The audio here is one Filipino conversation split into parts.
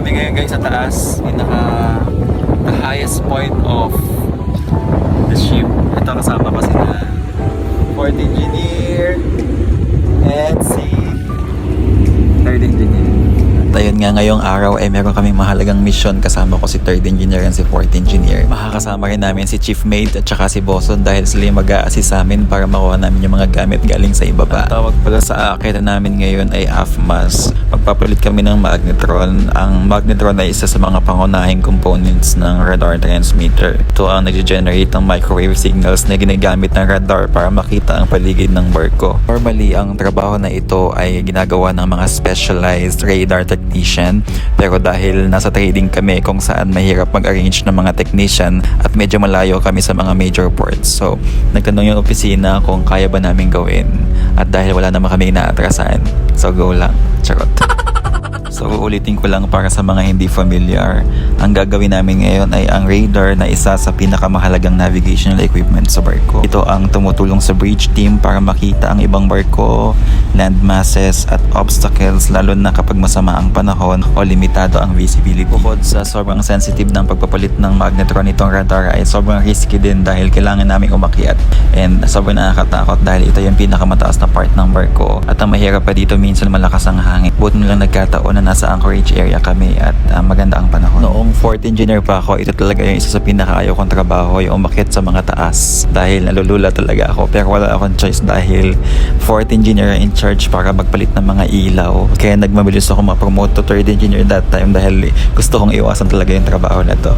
kami ngayon guys sa taas. The highest point of the ship. Ito kasama ko sila fourth engineer and si third engineer. Ayun nga, ngayong araw ay meron kaming mahalagang mission. Kasama ko si third engineer and si fourth engineer. Makakasama rin namin si chief mate at saka si boson dahil sila yung mag-a-assist sa amin para makuha namin yung mga gamit galing sa ibaba. Ang tawag pala sa akin na namin ngayon ay AFMAS. Magpapalit kami ng magnetron. Ang magnetron ay isa sa mga pangunahing components ng radar transmitter. Ito ang nag-generate ng microwave signals na ginagamit ng radar para makita ang paligid ng barko. Normally, ang trabaho na ito ay ginagawa ng mga specialized radar technician, pero dahil nasa trading kami kung saan mahirap mag-arrange ng mga technician at medyo malayo kami sa mga major ports, so nagtanong yung opisina kung kaya ba namin gawin, at dahil wala naman kami inaatrasan, so go lang, charot. So uulitin ko lang para sa mga hindi familiar, ang gagawin namin ngayon ay ang radar na isa sa pinakamahalagang navigational equipment sa barko. Ito ang tumutulong sa bridge team para makita ang ibang barko, land masses at obstacles, lalo na kapag masama ang panahon o limitado ang visibility. Bukod sa sobrang sensitive ng pagpapalit ng magnetron nitong radar, ay sobrang risky din dahil kailangan namin umakyat, and sobrang nakakatakot dahil ito yung pinakamataas na part ng barko, at ang mahirap pa dito, minsan malakas ang hangin. Buti nilang nagkataon na nasa anchorage area kami at maganda ang panahon. Noong fourth engineer pa ako, ito talaga yung isa sa pinakaayaw kong trabaho, yung umakyat sa mga taas, dahil nalulula talaga ako, pero wala akong choice dahil fourth engineer in charge para magpalit ng mga ilaw. Kaya nagmabilis ako ma-promote to third engineer that time dahil gusto kong iwasan talaga yung trabaho na to.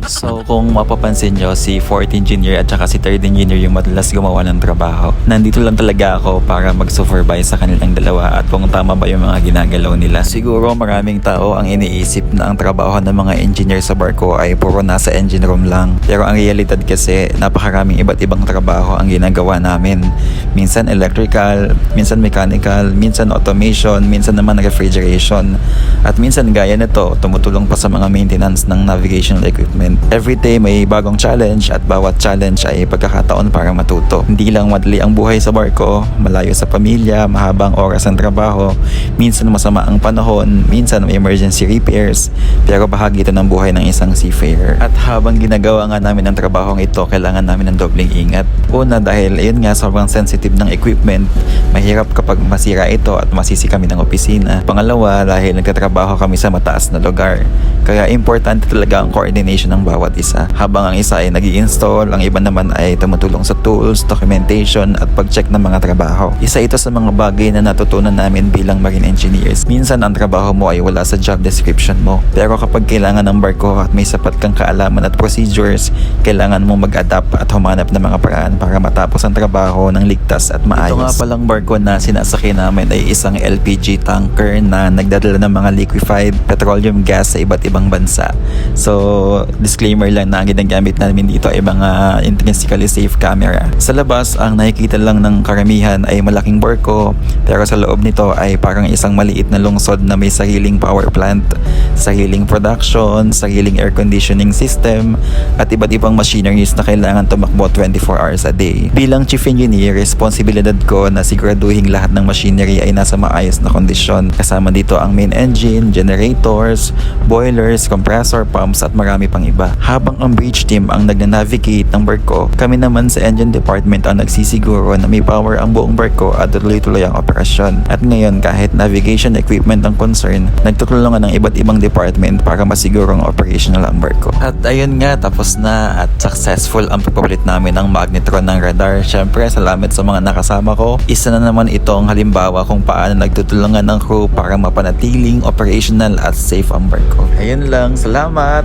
So kung mapapansin nyo, si fourth engineer at saka si third engineer yung madalas gumawa ng trabaho. Nandito lang talaga ako para mag-supervise sa kanilang dalawa at kung tama ba yung mga ginagalaw nila. Siguro maraming tao ang iniisip na ang trabaho ng mga engineer sa barko ay puro nasa engine room lang. Pero ang realidad kasi, napakaraming iba't ibang trabaho ang ginagawa namin. Minsan electrical, minsan mechanical, minsan automation, minsan naman refrigeration. At minsan gaya nito, tumutulong pa sa mga maintenance ng navigational equipment. Every day may bagong challenge at bawat challenge ay pagkakataon para matuto. Hindi lang madali ang buhay sa barko, malayo sa pamilya, mahabang oras ang trabaho, minsan masama ang panahon, minsan may emergency repairs, pero bahagi ito ng buhay ng isang seafarer. At habang ginagawa nga namin ang trabahong ito, kailangan namin ng dobling ingat. Una, dahil ayun nga, sobrang sensitive ng equipment, mahirap kapag masira ito at masisi kami ng opisina. Pangalawa, dahil nagtatrabaho kami sa mataas na lugar, kaya importante talaga ang coordination ng bawat isa. Habang ang isa ay nag-i-install, ang iba naman ay tumutulong sa tools, documentation at pag-check ng mga trabaho. Isa ito sa mga bagay na natutunan namin bilang marine engineers. Minsan ang trabaho mo ay wala sa job description mo, pero kapag kailangan ng barko at may sapat kang kaalaman at procedures, kailangan mo mag-adapt at humanap ng mga paraan para matapos ang trabaho ng ligtas at maayos. Ito nga palang barko na sinasakay namin ay isang LPG tanker na nagdadala ng mga liquefied petroleum gas sa iba't ibang bansa. So disclaimer lang na ang ginagamit namin dito ay mga intrinsically safe camera. Sa labas, ang nakikita lang ng karamihan ay malaking barko, pero sa loob nito ay parang isang maliit na lungsod na may sariling power plant, sariling production, sariling air conditioning system, at iba't ibang machineries na kailangan tumakbo 24 hours a day. Bilang chief engineer, responsibilidad ko na siguraduhin lahat ng machinery ay nasa maayos na kondisyon. Kasama dito ang main engine, generators, boilers, compressor pumps at marami pang iba. Habang ang bridge team ang nag-navigate ng barko, kami naman sa engine department ang nagsisiguro na may power ang buong barko at tuloy-tuloy ang operasyon. At ngayon, kahit navigation equipment ang concern, nagtutulungan ng iba't ibang department para masigurong operational ang barko. At ayun nga, tapos na at successful ang pagpapalit namin ng magnetron ng radar. Syempre, salamat sa mga nakasama ko. Isa na naman itong halimbawa kung paano nagtutulungan ng crew para mapanatiling operational at safe ang barko. Ayun lang, salamat!